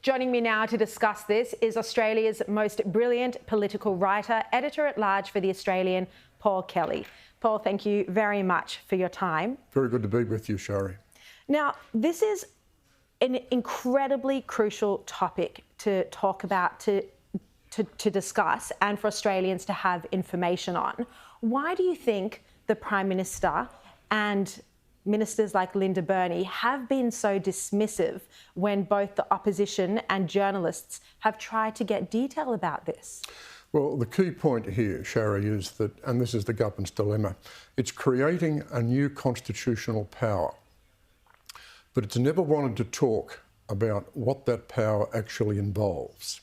Joining me now to discuss this is Australia's most brilliant political writer, editor-at-large for The Australian, Paul Kelly. Paul, thank you very much for your time. Very good to be with you, Shari. Now, this is an incredibly crucial topic to talk about, to discuss, and for Australians to have information on. Why do you think the Prime Minister and ministers like Linda Burney have been so dismissive when both the opposition and journalists have tried to get detail about this? Well, the key point here, Shari, is that, and this is the government's dilemma, it's creating a new constitutional power. But it's never wanted to talk about what that power actually involves.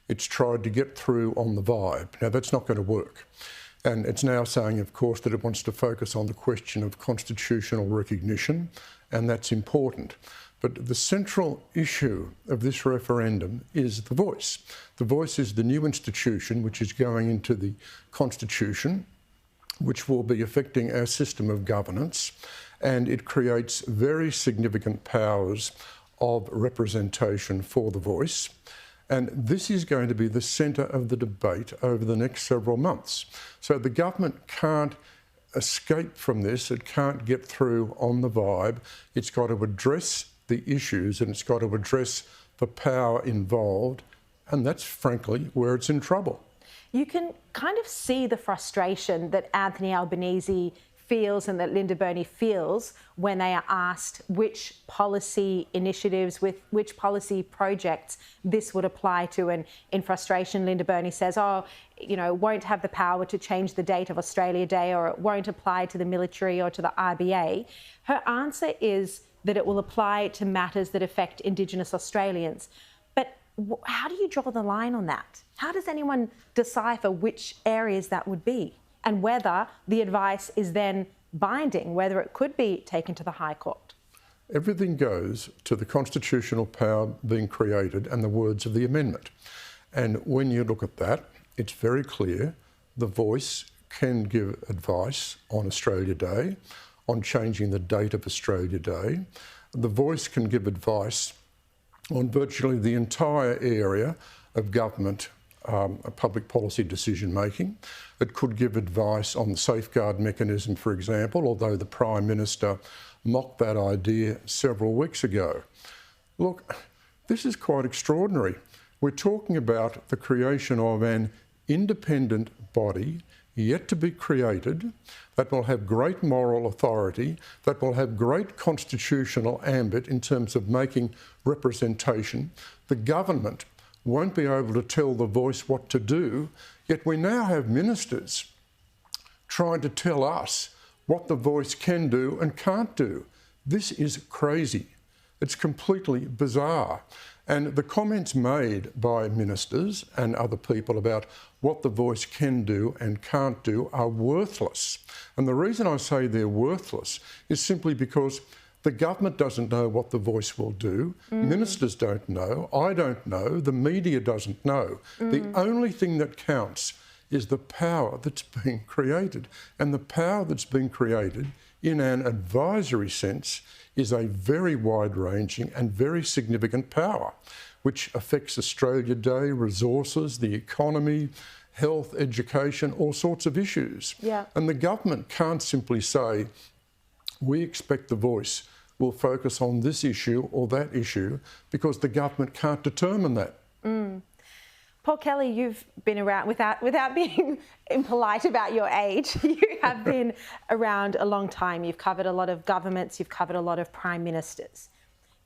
It's tried to get through on the vibe. Now, that's not going to work. And it's now saying, of course, that it wants to focus on the question of constitutional recognition, and that's important. But the central issue of this referendum is the voice. The voice is the new institution which is going into the Constitution, which will be affecting our system of governance, and it creates very significant powers of representation for the voice. And this is going to be the centre of the debate over the next several months. So the government can't escape from this. It can't get through on the vibe. It's got to address the issues and it's got to address the power involved. And that's frankly where it's in trouble. You can kind of see the frustration that Anthony Albanese feels and that Linda Burney feels when they are asked which policy initiatives, with which policy projects this would apply to. And in frustration, Linda Burney says, won't have the power to change the date of Australia Day, or it won't apply to the military or to the RBA. Her answer is that it will apply to matters that affect Indigenous Australians. But how do you draw the line on that? How does anyone decipher which areas that would be? And whether the advice is then binding, whether it could be taken to the High Court? Everything goes to the constitutional power being created and the words of the amendment. And when you look at that, it's very clear the voice can give advice on Australia Day, on changing the date of Australia Day. The voice can give advice on virtually the entire area of government, public policy decision-making. It could give advice on the safeguard mechanism, for example, although the Prime Minister mocked that idea several weeks ago. Look, this is quite extraordinary. We're talking about the creation of an independent body yet to be created that will have great moral authority, that will have great constitutional ambit in terms of making representation. The government won't be able to tell the voice what to do, yet we now have ministers trying to tell us what the voice can do and can't do. This is crazy. It's completely bizarre. And the comments made by ministers and other people about what the voice can do and can't do are worthless. And the reason I say they're worthless is simply because the government doesn't know what the voice will do. Ministers don't know. I don't know. The media doesn't know. The only thing that counts is the power that's being created. And the power that's being created in an advisory sense is a very wide-ranging and very significant power, which affects Australia Day, resources, the economy, health, education, all sorts of issues. Yeah. And the government can't simply say, we expect the voice will focus on this issue or that issue, because the government can't determine that. Paul Kelly, you've been around, without being impolite about your age, you have been around a long time. You've covered a lot of governments, you've covered a lot of prime ministers.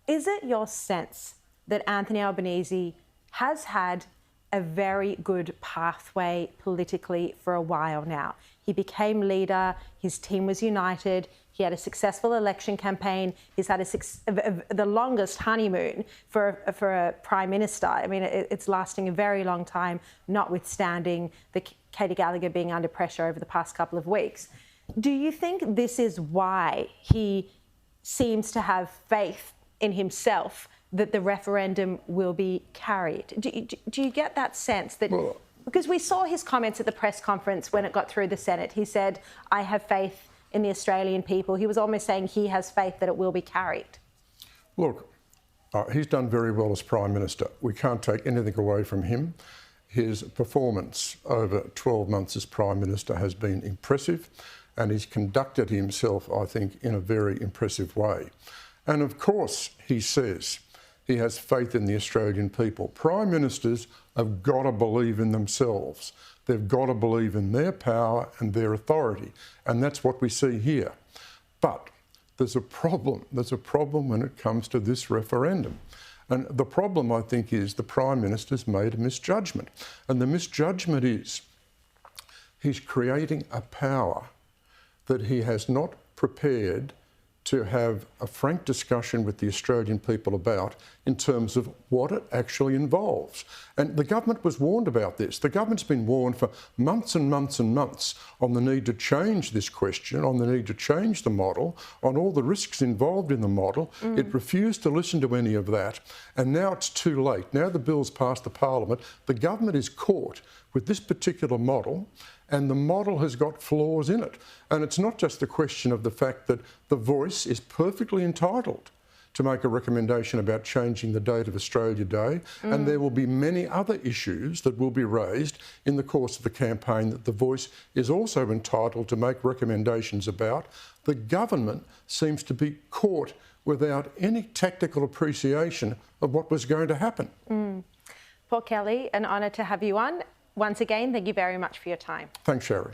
Is it your sense that Anthony Albanese has had a very good pathway politically for a while now? He became leader, his team was united, he had a successful election campaign, he's had the longest honeymoon for a Prime Minister. I mean, it's lasting a very long time, notwithstanding Katy Gallagher being under pressure over the past couple of weeks. Do you think this is why he seems to have faith in himself that the referendum will be carried? Do you get that sense that... Well, because we saw his comments at the press conference when it got through the Senate. He said, I have faith in the Australian people. He was almost saying he has faith that it will be carried. Look, He's done very well as Prime Minister. We can't take anything away from him. His performance over 12 months as Prime Minister has been impressive, and he's conducted himself, I think, in a very impressive way. And of course, he says he has faith in the Australian people. Prime Ministers have got to believe in themselves. They've got to believe in their power and their authority. And that's what we see here. But there's a problem. There's a problem when it comes to this referendum. And the problem, I think, is the Prime Minister's made a misjudgment. And the misjudgment is he's creating a power that he has not prepared to have a frank discussion with the Australian people about in terms of what it actually involves. And the government was warned about this. The government's been warned for months and months and months on the need to change this question, on the need to change the model, on all the risks involved in the model. It refused to listen to any of that. And now it's too late. Now the bill's passed the Parliament. The government is caught with this particular model, and the model has got flaws in it. And it's not just the question of the fact that the Voice is perfectly entitled to make a recommendation about changing the date of Australia Day, and there will be many other issues that will be raised in the course of the campaign that the Voice is also entitled to make recommendations about. The government seems to be caught without any tactical appreciation of what was going to happen. Paul Kelly, an honour to have you on. Once again, thank you very much for your time. Thanks, Sherry.